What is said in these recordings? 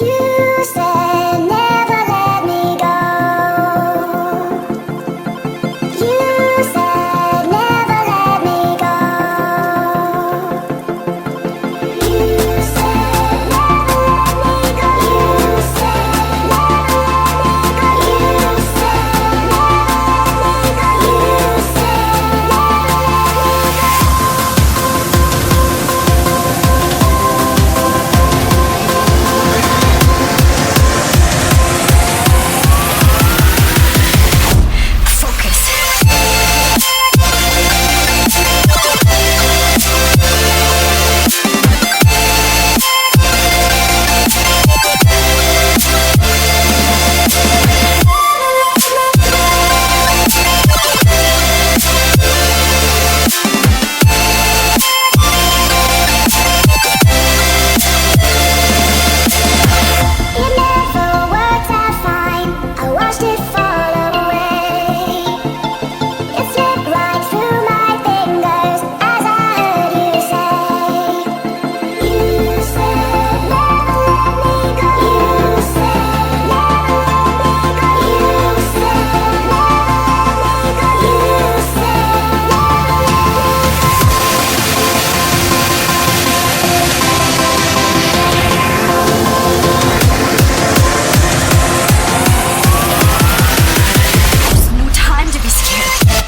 You said never let me go. You said never let me go. You said never let me go. You said never let me go. You said never let me go. You said it never worked out fine. I watched it fall away. It slipped right through my fingers as I heard you say. You said never let me go. You said never let me go. You said never let me go. You said No time to be scared.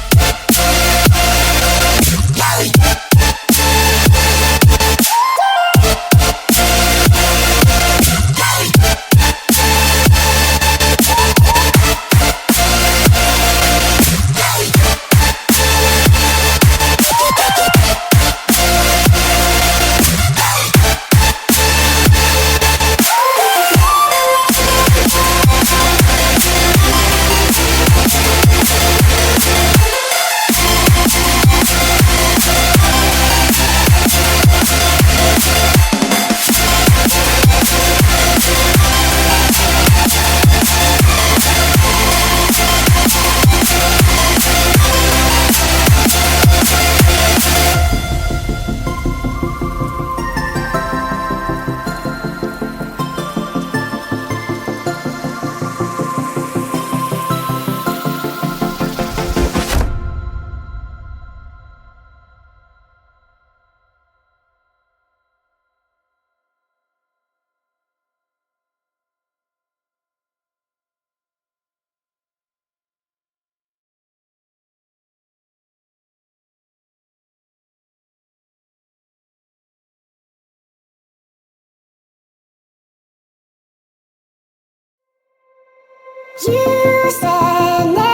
you said